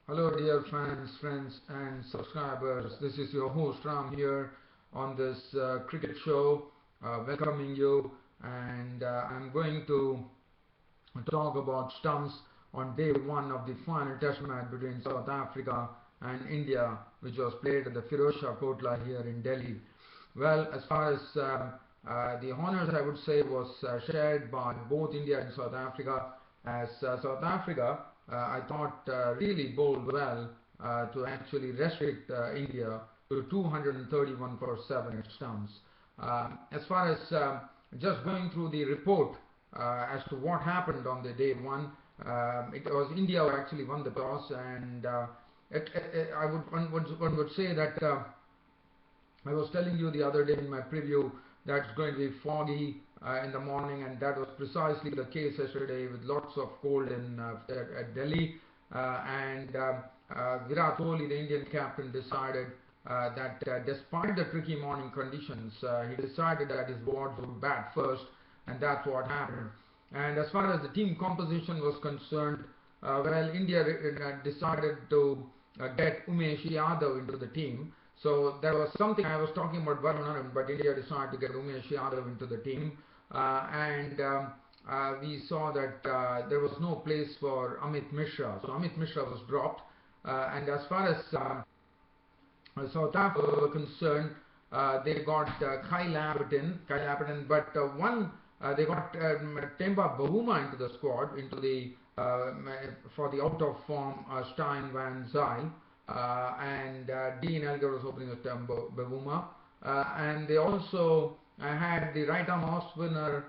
Hello dear fans, friends and subscribers. This is your host Ram here on this cricket show, welcoming you, and I'm going to talk about stumps on day one of the final test match between South Africa and India, which was played at the Firozshah Kotla here in Delhi. Well, as far as the honors, I would say, was shared by both India and South Africa. As South Africa, I thought really bowled well to actually restrict India to 231 for 7 at stumps. As far as just going through the report as to what happened on the day one, it was India who actually won the toss, and one would say that. I was telling you the other day in my preview that it's going to be foggy in the morning, and that was precisely the case yesterday with lots of cold at Delhi. Virat Kohli, the Indian captain, decided that despite the tricky morning conditions, he decided that his boards would bat first, and that's what happened. And as far as the team composition was concerned, well, India decided to get Umesh Yadav into the team. So there was something I was talking about Varun, but India decided to get Umesh Yadav into the team, we saw that there was no place for Amit Mishra. So Amit Mishra was dropped, and as far as South Africa were concerned, they got Kyle Laverton, but they got Temba Bavuma into the squad, into the for the out of form Stein van Zyl. And Dean Elgar was opening with Bavuma, and they also had the right arm off spinner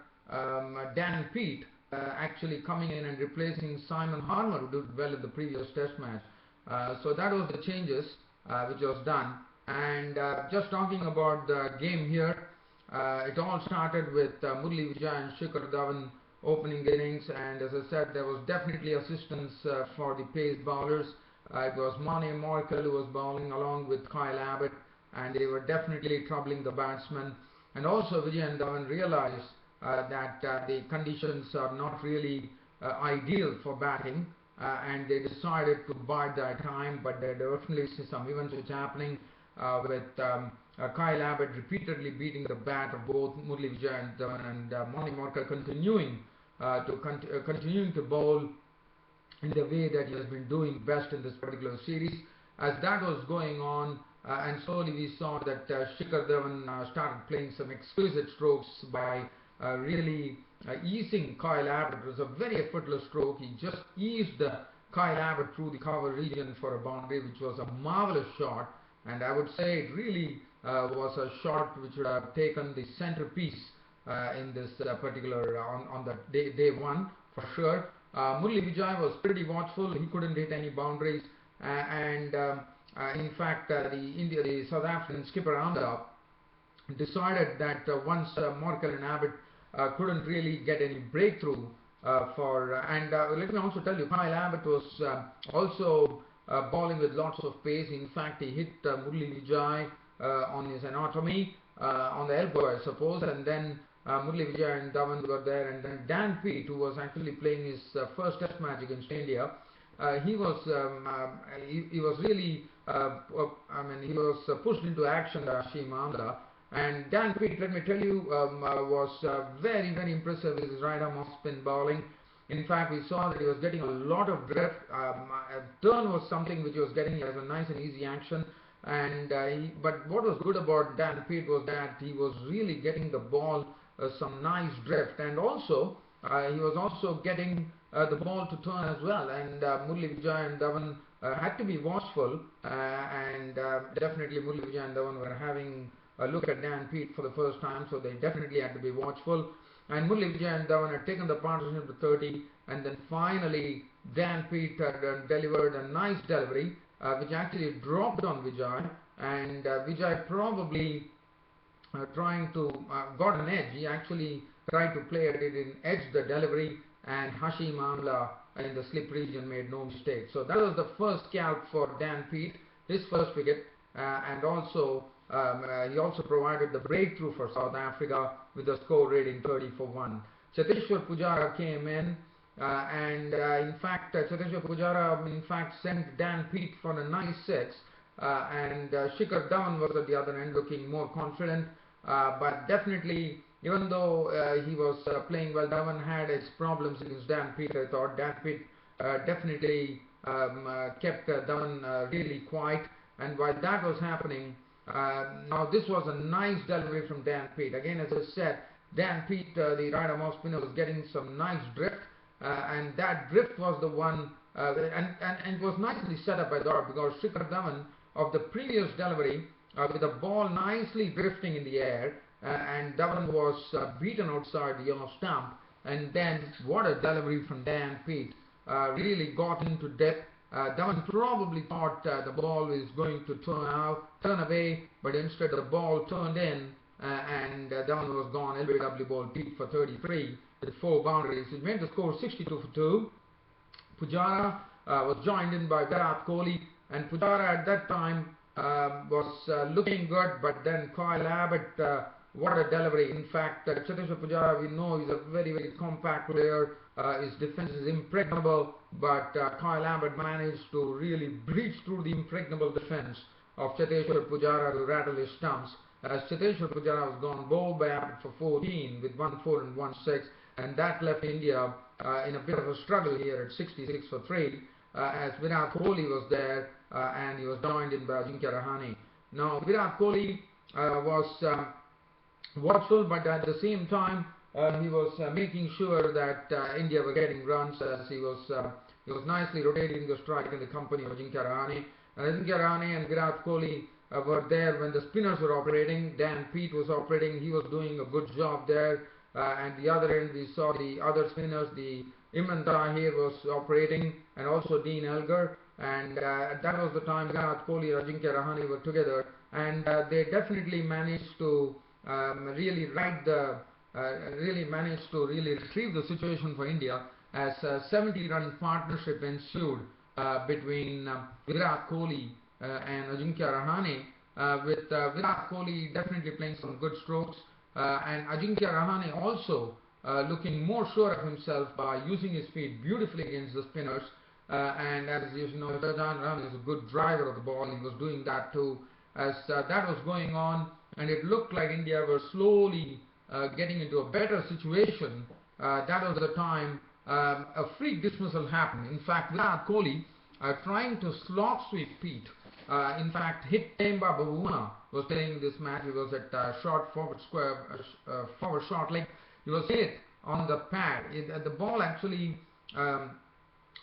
Dan Peat actually coming in and replacing Simon Harmer, who did well in the previous test match. So that was the changes which was done. And just talking about the game here, it all started with Murali Vijay and Shikhar Dhawan opening innings, and as I said, there was definitely assistance for the pace bowlers. It was Mane Morkel who was bowling along with Kyle Abbott, and they were definitely troubling the batsmen. And also Vijay and Dhawan realized that the conditions are not really ideal for batting, and they decided to bide their time. But there are definitely some events which are happening with Kyle Abbott repeatedly beating the bat of both Murali Vijay and Dhawan, and Mane Morkel continuing to bowl in the way that he has been doing best in this particular series. As that was going on, and slowly we saw that Shikhar Dhawan started playing some exquisite strokes by really easing Kyle Abbott. It was a very effortless stroke. He just eased Kyle Abbott through the cover region for a boundary, which was a marvelous shot. And I would say it really was a shot which would have taken the centerpiece in this particular on the day one for sure. Murali Vijay was pretty watchful. He couldn't hit any boundaries, in fact, the South African skipper Amla decided that once Morkel and Abbott couldn't really get any breakthrough let me also tell you, Kyle Abbott was also bowling with lots of pace. In fact, he hit Murali Vijay on his anatomy, on the elbow, I suppose, and then Murali Vijay and Dhawan were there, and then Dan Peat, who was actually playing his first test match against India, he was really he was pushed into action by Hashim Amla. And Dan Peat, let me tell you, was very, very impressive with his right arm off spin bowling. In fact, we saw that he was getting a lot of drift. Turn was something which he was getting as a nice and easy action. And but what was good about Dan Peat was that he was really getting the ball some nice drift, and also he was also getting the ball to turn as well. And Murali Vijay and Dhawan had to be watchful, and definitely Murali Vijay and Dhawan were having a look at Dan Peat for the first time, so they definitely had to be watchful. And Murali Vijay and Dhawan had taken the partnership to 30, and then finally Dan Peat had delivered a nice delivery which actually dropped on Vijay, and Vijay probably trying to got an edge. He actually tried to play at it in edge the delivery, and Hashim Amla in the slip region made no mistake. So that was the first scalp for Dan Peat, his first wicket, and also he also provided the breakthrough for South Africa with the score rating 30 for 1. Cheteshwar Pujara came in In fact, Cheteshwar Pujara in fact sent Dan Peet for a nice 6, and Shikhar Dhawan was at the other end looking more confident, but definitely even though he was playing well, Dhawan had its problems against Dan Peet. I thought Dan Peet definitely kept Dhawan really quiet, and while that was happening, now this was a nice delivery from Dan Peet. Again, as I said, Dan Peet, the right arm off spinner, was getting some nice drift, and that drift was the one, and it was nicely set up by Dhawan, because Shikhar Dhawan of the previous delivery with the ball nicely drifting in the air, and Dhawan was beaten outside the off stump, and then what a delivery from Dan Peet, really got into depth. Dhawan probably thought the ball was going to turn away, but instead the ball turned in, and Dhawan was gone. LBW ball Peet for 33 with 4 boundaries. It made the score 62 for 2. Pujara was joined in by Virat Kohli, and Pujara at that time was looking good, but then Kyle Abbott, what a delivery. In fact, Cheteshwar Pujara, we know, is a very, very compact player. His defense is impregnable, but Kyle Abbott managed to really breach through the impregnable defense of Cheteshwar Pujara to rattle his stumps. As Cheteshwar Pujara was gone bowled by Abbott for 14 with 1-4 and 1-6, and that left India in a bit of a struggle here at 66 for 3, as Virat Kohli was there, and he was joined in by Ajinkya Rahane. Now Virat Kohli was watchful, but at the same time he was making sure that India were getting runs, as he was nicely rotating the strike in the company of Ajinkya Rahane. Ajinkya Rahane and Virat Kohli were there when the spinners were operating. Dan Peet was operating. He was doing a good job there. And the other end we saw the other spinners. The Imran Tahir was operating, and also Dean Elgar. And that was the time Virat Kohli and Ajinkya Rahane were together, and they definitely managed to really retrieve the situation for India, as a 70-run partnership ensued between Virat Kohli and Ajinkya Rahane, with Virat Kohli definitely playing some good strokes, and Ajinkya Rahane also looking more sure of himself by using his feet beautifully against the spinners. And as you know, Ajinkya Rahane is a good driver of the ball. He was doing that too. As that was going on, and it looked like India were slowly getting into a better situation, that was the time a freak dismissal happened. In fact, Virat Kohli, trying to slot sweep Peet, in fact hit Temba Bavuma, was playing this match. He was at short forward square, forward short leg. He was hit on the pad. The ball actually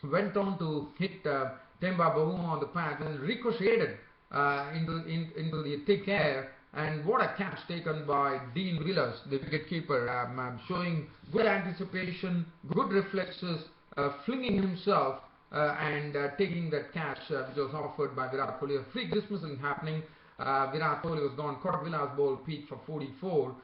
went on to hit Temba Bavuma on the pad and ricocheted into the thick air. And what a catch taken by Dean Willers, the wicketkeeper, showing good anticipation, good reflexes, flinging himself and taking that catch which was offered by Virat Kohli. A freak dismissal happening. Virat Kohli was gone. Caught Villas ball Peet for 44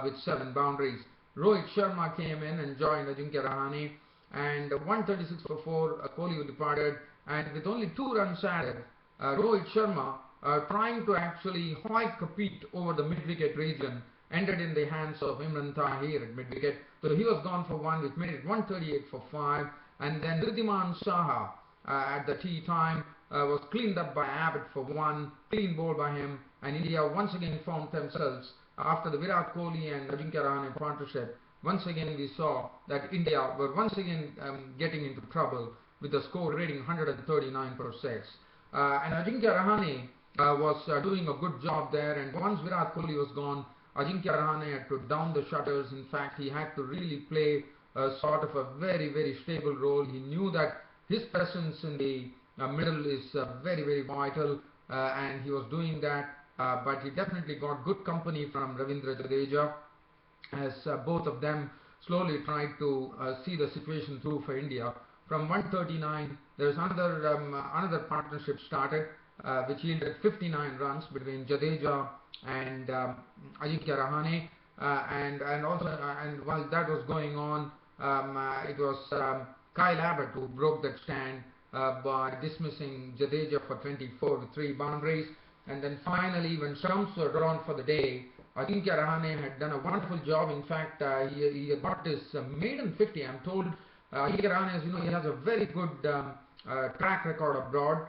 with 7 boundaries. Rohit Sharma came in and joined Ajinkya Rahane, and 136 for 4, Kohli departed, and with only 2 runs added, Rohit Sharma, trying to actually hoik a Peet over the mid-wicket region, ended in the hands of Imran Tahir at mid-wicket. So he was gone for 1, which made it 138 for 5, and then Ridhiman Saha at the tea time was cleaned up by Abbott for 1, clean ball by him, and India once again found themselves after the Virat Kohli and Ajinkya Rahane partnership. Once again we saw that India were once again getting into trouble with the score rating 139 for 6. And Ajinkya Rahane was doing a good job there, and once Virat Kohli was gone, Ajinkya Rahane had to down the shutters. In fact, he had to really play sort of a very, very stable role. He knew that his presence in the middle is very, very vital, and he was doing that, but he definitely got good company from Ravindra Jadeja, as both of them slowly tried to see the situation through for India. From 139, there's another partnership started, which yielded 59 runs between Jadeja and Ajinkya Rahane, and while that was going on, it was Kyle Abbott who broke that stand by dismissing Jadeja for 24 with 3 boundaries. And then finally, when stumps were drawn for the day, Ajinkya Rahane had done a wonderful job. In fact, he got his maiden 50. I'm told Ajinkya Rahane, as you know, he has a very good track record abroad,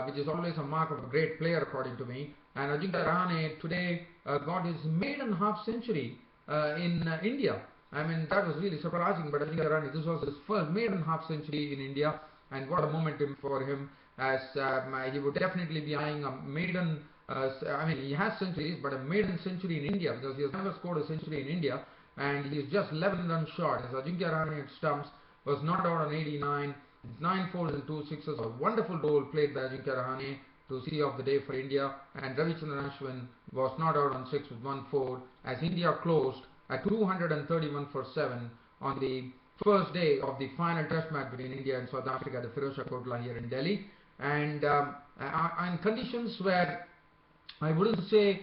which is always a mark of a great player according to me. And Ajinkya Rahane today got his maiden half century in India. I mean, that was really surprising, but Ajinkya Rahane, this was his first maiden half century in India, and what a momentum for him, as he would definitely be eyeing a maiden, I mean, he has centuries, but a maiden century in India, because he has never scored a century in India, and he is just 11 runs short, as Ajinkya Rahane at stumps was not out on 89, 9 fours and 2 sixes, a wonderful ball played by Ajinkya Rahane to see of the day for India, and Ravichandran Ashwin was not out on 6 with 1-4, as India closed at 231 for 7 on the first day of the final test match between India and South Africa at the Firozshah Kotla here in Delhi. And in conditions where I wouldn't say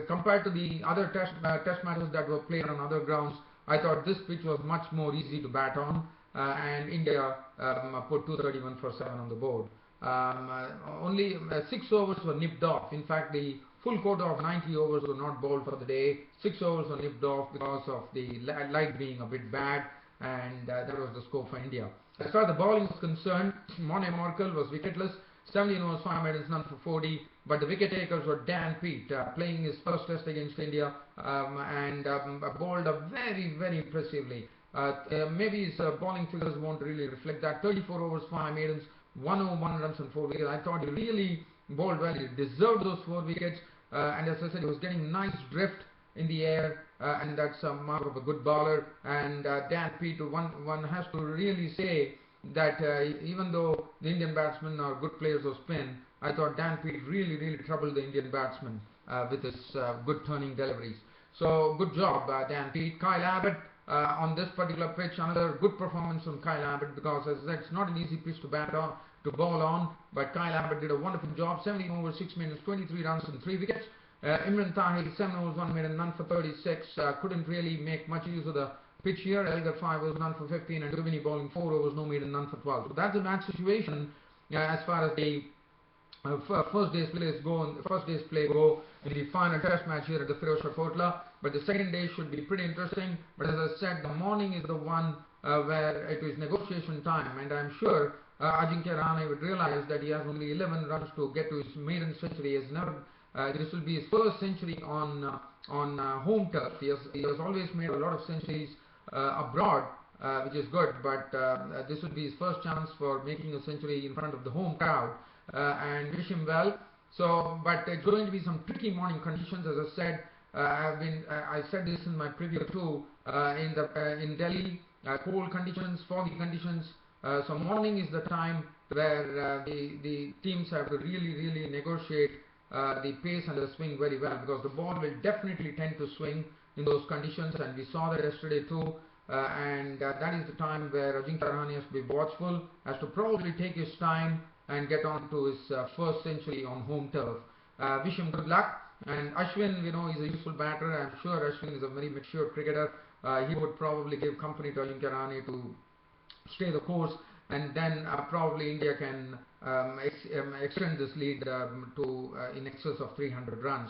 compared to the other test matches that were played on other grounds, I thought this pitch was much more easy to bat on, and India put 231 for 7 on the board. Only 6 overs were nipped off. In fact, the full quota of 90 overs were not bowled for the day. 6 overs were nipped off because of the light being a bit bad, and that was the score for India. As far as the bowling was concerned, Morne Morkel was wicketless, 17 overs, 5 maidens, none for 40, but the wicket takers were Dan Peat, playing his first test against India, and bowled very, very impressively. Maybe his bowling figures won't really reflect that. 34 overs, 5 maidens, 101 runs and 4 wickets. I thought he really bowled well. He deserved those 4 wickets, and as I said, he was getting nice drift in the air, and that's a mark of a good bowler. And Dan Peat, one has to really say that even though the Indian batsmen are good players of spin, I thought Dan Peat really troubled the Indian batsmen with his good turning deliveries. So good job, Dan Peat. Kyle Abbott on this particular pitch, another good performance from Kyle Abbott, because as I said, it's not an easy pitch to bowl on, but Kyle Abbott did a wonderful job. 17 overs, 6 minutes, 23 runs and 3 wickets. Imran Tahir, 7 overs, 1 maiden, none for 36. Couldn't really make much use of the pitch here. Elgar, 5 overs, none for 15, and Duvini bowling 4 overs, no maiden, none for 12. So that's a bad situation as far as the first day's play go in the final test match here at the Firozshah Kotla. But the second day should be pretty interesting. But as I said, the morning is the one where it is negotiation time, and I'm sure Ajinkya Rahane would realize that he has only 11 runs to get to his maiden century. He has never, this will be his first century on home turf. He has always made a lot of centuries abroad, which is good, but this would be his first chance for making a century in front of the home crowd, and wish him well. So, but it's going to be some tricky morning conditions, as I said. I said this in my preview too. In Delhi, cold conditions, foggy conditions. So morning is the time where the teams have to really negotiate the pace and the swing very well, because the ball will definitely tend to swing in those conditions, and we saw that yesterday too. And that is the time where Ajinkya Rahane has to be watchful, has to probably take his time and get on to his first century on home turf. Wish him good luck. And Ashwin, you know, is a useful batter. I'm sure Ashwin is a very mature cricketer. He would probably give company to Ajinkya Rahane to stay the course, and then probably India can extend this lead to in excess of 300 runs,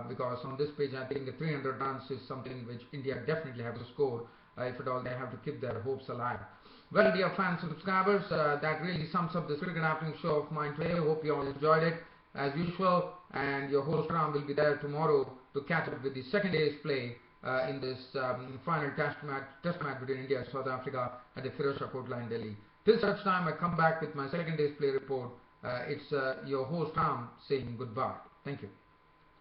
because on this page I think the 300 runs is something which India definitely have to score if at all they have to keep their hopes alive. Well, dear fans and subscribers, that really sums up this Cricket Happening show of mine today. I hope you all enjoyed it as usual, and your host Ram will be there tomorrow to catch up with the second day's play in this final test match between India and South Africa at the Firozshah Kotla in Delhi. Till such time I come back with my second day's play report. It's your host Ram saying goodbye. Thank you.